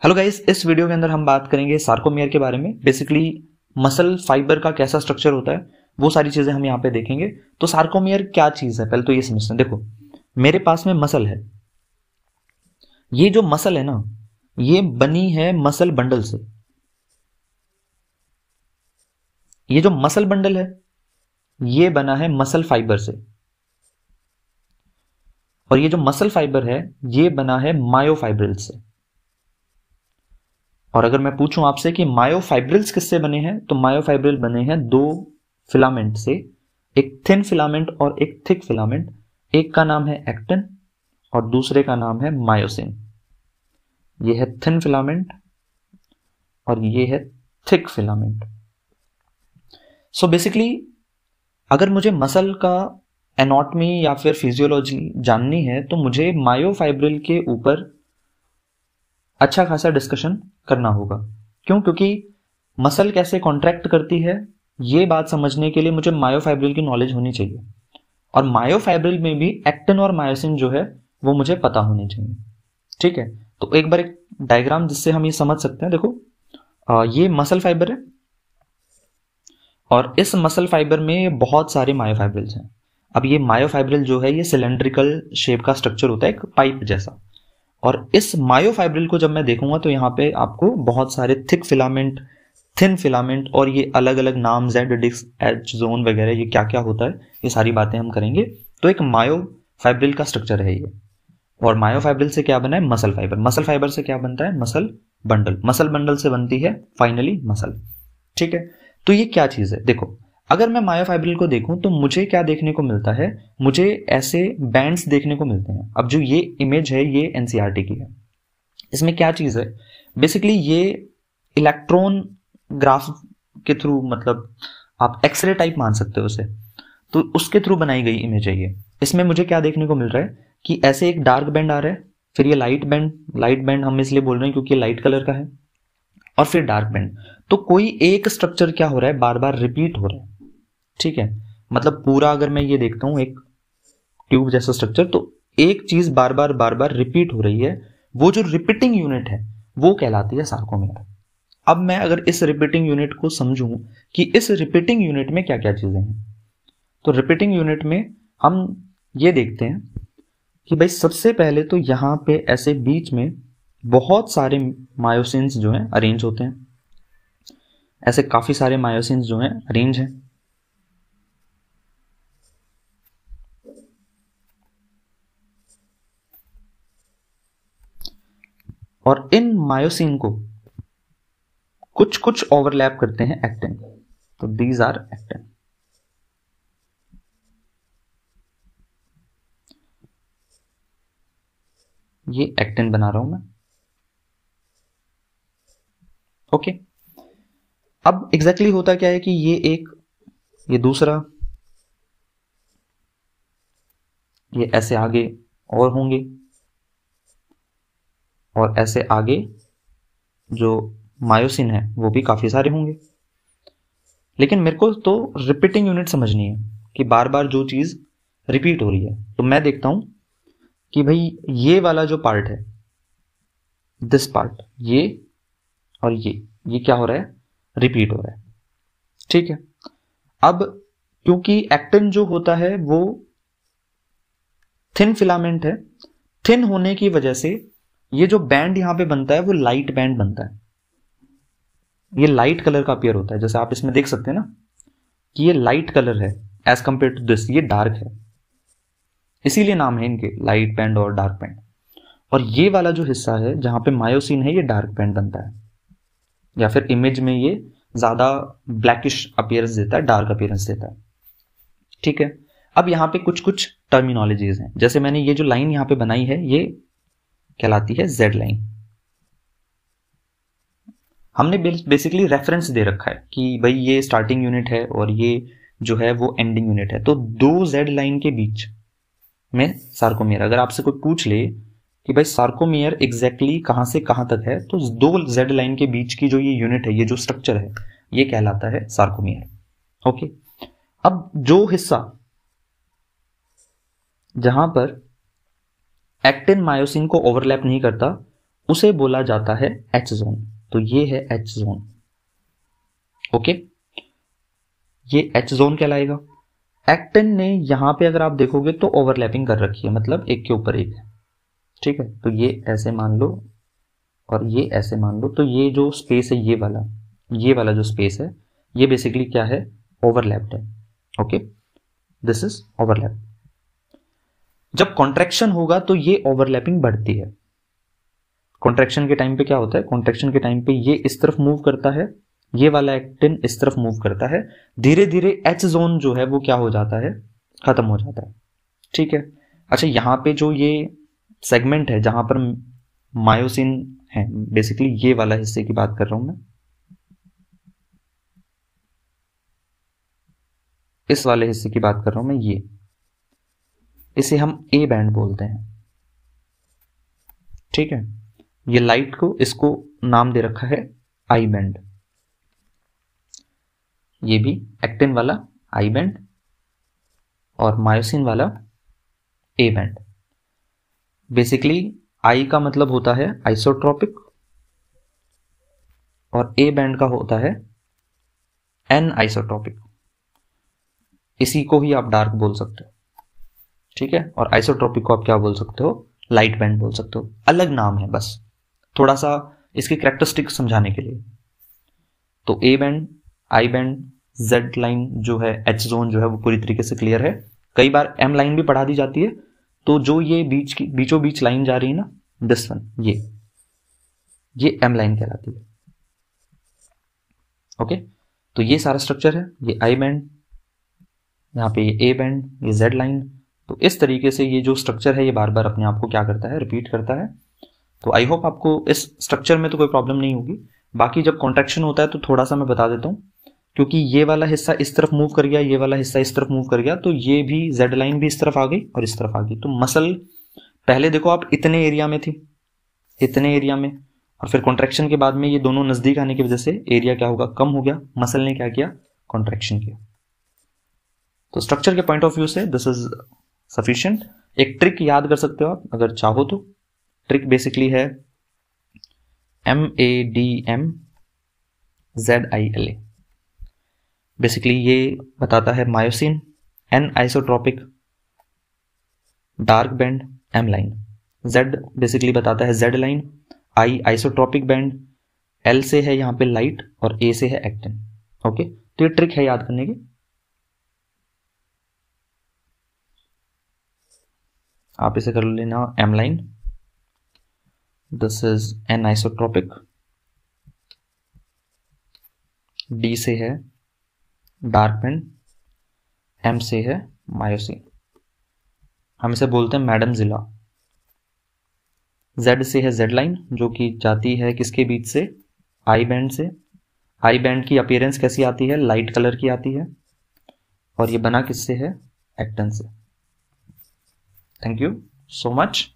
Hello guys, इस video के अंदर हम बात करेंगे सार्कोमियर के बारे में। बेसिकली मसल फाइबर का कैसा स्ट्रक्चर होता है वो सारी चीजें हम यहाँ पे देखेंगे। तो सार्कोमियर क्या चीज है पहले तो ये समझते हैं। देखो, मेरे पास में मसल है। ये जो मसल है ना, ये बनी है मसल बंडल से। ये जो मसल बंडल है ये बना है मसल फाइबर से, और ये जो मसल फाइबर है ये बना है मायोफाइब्रिल्स से। और अगर मैं पूछूं आपसे कि मायोफाइब्रिल्स किससे बने हैं, तो मायोफाइब्रिल बने हैं दो फिलामेंट से, एक थिन फिलामेंट और एक थिक फिलामेंट। एक का नाम है एक्टिन और दूसरे का नाम है मायोसिन। ये है थिन फिलामेंट और ये है थिक फिलामेंट। सो बेसिकली अगर मुझे मसल का एनाटॉमी या फिर फिजियोलॉजी जाननी है तो मुझे मायोफाइब्रिल के ऊपर अच्छा खासा डिस्कशन करना होगा। क्यों? क्योंकि मसल कैसे कॉन्ट्रैक्ट करती है ये बात समझने के लिए मुझे मायोफाइब्रिल की नॉलेज होनी चाहिए, और मायोफाइब्रिल में भी एक्टिन और मायोसिन जो है वो मुझे पता होनी चाहिए। ठीक है, तो एक बार एक डायग्राम जिससे हम ये समझ सकते हैं। देखो, ये मसल फाइबर है और इस मसल फाइबर में बहुत सारे मायोफाइब्रिल्स हैं। अब ये मायोफाइब्रिल जो है ये सिलेंड्रिकल शेप का स्ट्रक्चर होता है, एक पाइप जैसा। और इस मायोफाइब्रिल को जब मैं देखूंगा तो यहाँ पे आपको बहुत सारे थिक फिलामेंट, थिन फिलामेंट और ये अलग अलग नाम जेड डिस्क, एच जोन वगैरह ये क्या क्या होता है ये सारी बातें हम करेंगे। तो एक मायोफाइब्रिल का स्ट्रक्चर है ये। और मायोफाइब्रिल से क्या बना है? Muscle fibre. मसल फाइबर से क्या बनता है? Muscle bundle. मसल बंडल से बनती है फाइनली मसल। ठीक है, तो ये क्या चीज है? देखो, अगर मैं मायोफाइब्रिल को देखूं तो मुझे क्या देखने को मिलता है? मुझे ऐसे बैंड्स देखने को मिलते हैं। अब जो ये इमेज है ये एनसीईआरटी की है। इसमें क्या चीज है? बेसिकली ये इलेक्ट्रॉन ग्राफ के थ्रू, मतलब आप एक्सरे टाइप मान सकते हो उसे, तो उसके थ्रू बनाई गई इमेज है ये। इसमें मुझे क्या देखने को मिल रहा है कि ऐसे एक डार्क बैंड आ रहा है, फिर ये लाइट बैंड हम इसलिए बोल रहे हैं क्योंकि ये लाइट कलर का है, और फिर डार्क बैंड। तो कोई एक स्ट्रक्चर क्या हो रहा है? बार बार रिपीट हो रहा है। ठीक है, मतलब पूरा अगर मैं ये देखता हूं एक ट्यूब जैसा स्ट्रक्चर, तो एक चीज बार बार रिपीट हो रही है। वो जो रिपीटिंग यूनिट है वो कहलाती है सार्कोमियर। अब मैं अगर इस रिपीटिंग यूनिट को समझूं कि इस रिपीटिंग यूनिट में क्या क्या चीजें हैं, तो रिपीटिंग यूनिट में हम ये देखते हैं कि भाई सबसे पहले तो यहां पे ऐसे बीच में बहुत सारे मायोसिन्स जो हैं अरेंज होते हैं। ऐसे काफी सारे मायोसिन्स जो हैं अरेंज हैं। और इन मायोसिन को कुछ कुछ ओवरलैप करते हैं एक्टिन। तो दीज आर एक्टिन। ये एक्टिन बना रहा हूं मैं। ओके, अब एग्जैक्टली होता क्या है कि ये एक, ये दूसरा, ये ऐसे आगे और होंगे, और ऐसे आगे जो मायोसिन है वो भी काफी सारे होंगे। लेकिन मेरे को तो रिपीटिंग यूनिट समझनी है कि बार बार जो चीज रिपीट हो रही है। तो मैं देखता हूं कि भाई ये वाला जो पार्ट है, दिस पार्ट, ये और ये क्या हो रहा है? रिपीट हो रहा है। ठीक है, अब क्योंकि एक्टिन जो होता है वो थिन फिलामेंट है, थिन होने की वजह से ये जो बैंड यहां पे बनता है वो लाइट बैंड बनता है। ये लाइट कलर का अपीयर होता है, जैसे आप इसमें देख सकते हैं ना कि ये लाइट कलर है एज कंपेयर टू दिस, ये डार्क है। इसीलिए नाम है इनके लाइट बैंड और डार्क बैंड। और ये वाला जो हिस्सा है जहां पे मायोसिन है ये डार्क बैंड बनता है, या फिर इमेज में ये ज्यादा ब्लैकिश अपीयरेंस देता है, डार्क अपीयरेंस देता है। ठीक है, अब यहां पे कुछ कुछ टर्मिनोलॉजीज हैं। जैसे मैंने ये जो लाइन यहां पे बनाई है ये कहलाती है जेड लाइन। हमने बेसिकली रेफरेंस दे रखा है कि भाई ये स्टार्टिंग यूनिट है और ये जो है वो एंडिंग यूनिट है। तो दो जेड लाइन के बीच में सार्कोमियर, अगर आपसे कोई पूछ ले कि भाई सार्कोमियर एग्जैक्टली कहां से कहां तक है, तो दो जेड लाइन के बीच की जो ये यूनिट है, ये जो स्ट्रक्चर है, ये कहलाता है सार्कोमियर। ओके, अब जो हिस्सा जहां पर एक्टिन मायोसिन को ओवरलैप नहीं करता उसे बोला जाता है एच जोन। तो ये है एच जोन। ओके, ये एच जोन कहलाएगा। एक्टिन ने यहां पे अगर आप देखोगे तो ओवरलैपिंग कर रखी है, मतलब एक के ऊपर एक है। ठीक है, तो ये ऐसे मान लो और ये ऐसे मान लो, तो ये जो स्पेस है ये वाला जो स्पेस है ये बेसिकली क्या है, ओवरलैप्ड है। Okay, this is overlap. जब कॉन्ट्रैक्शन होगा तो ये ओवरलैपिंग बढ़ती है। कॉन्ट्रैक्शन के टाइम पे क्या होता है, कॉन्ट्रैक्शन के टाइम पे ये इस तरफ मूव करता है, ये वाला एक्टिन इस तरफ मूव करता है, धीरे धीरे एच जोन जो है वो क्या हो जाता है, खत्म हो जाता है। ठीक है, अच्छा यहां पे जो ये सेगमेंट है जहां पर मायोसिन है, बेसिकली ये वाला हिस्से की बात कर रहा हूं मैं, इस वाले हिस्से की बात कर रहा हूं मैं, ये इसे हम ए बैंड बोलते हैं। ठीक है, ये लाइट को इसको नाम दे रखा है आई बैंड। ये भी एक्टिन वाला आई बैंड और मायोसिन वाला ए बैंड। बेसिकली आई का मतलब होता है आइसोट्रोपिक और ए बैंड का होता है एन आइसोट्रोपिक। इसी को ही आप डार्क बोल सकते हो। ठीक है, और आइसोट्रोपिक को आप क्या बोल सकते हो, लाइट बैंड बोल सकते हो। अलग नाम है बस, थोड़ा सा इसकी कैरेक्टरिस्टिक समझाने के लिए। तो A band, I band, Z line जो है, एच जोन जो है वो पूरी तरीके से क्लियर है। कई बार एम लाइन भी पढ़ा दी जाती है। तो जो ये बीचों बीच लाइन जा रही है ना, दिस वन, ये एम लाइन कहलाती है। ओके, तो ये सारा स्ट्रक्चर है, ये आई बैंड, यहाँ पे ये ए बैंड, ये जेड लाइन। तो इस तरीके से ये जो स्ट्रक्चर है ये बार बार अपने आप को क्या करता है, रिपीट करता है। तो आई होप आपको इस स्ट्रक्चर में तो कोई प्रॉब्लम नहीं होगी। बाकी जब कॉन्ट्रैक्शन होता है तो थोड़ा सा मैं बता देता हूँ, क्योंकि ये वाला हिस्सा इस तरफ मूव कर गया, ये वाला हिस्सा इस तरफ मूव कर गया, तो ये भी जेड लाइन भी इस तरफ आ गई और इस तरफ आ गई। तो मसल पहले देखो आप इतने एरिया में थी, इतने एरिया में, और फिर कॉन्ट्रैक्शन के बाद में ये दोनों नजदीक आने की वजह से एरिया क्या होगा, कम हो गया। मसल ने क्या किया, कॉन्ट्रैक्शन किया। तो स्ट्रक्चर के पॉइंट ऑफ व्यू से दिस इज सफिशिएंट। एक ट्रिक याद कर सकते हो आप अगर चाहो तो। ट्रिक बेसिकली है MADM ZILA। बेसिकली ये बताता है myosin, anisotropic, dark band, M line. Z basically बताता है Z line, I isotropic band, L से है यहाँ पे लाइट और ए से है एक्टिन। ओके, तो ये ट्रिक है याद करने की। आप इसे कर लेना M line, this is anisotropic, D से है डार्क बैंड, एम से है मायोसिन। हम इसे बोलते हैं मैडम जिला। जेड से है जेड लाइन जो कि जाती है किसके बीच से, आई बैंड से। आई बैंड की अपीयरेंस कैसी आती है, लाइट कलर की आती है, और ये बना किससे है, एक्टिन से। Thank you so much.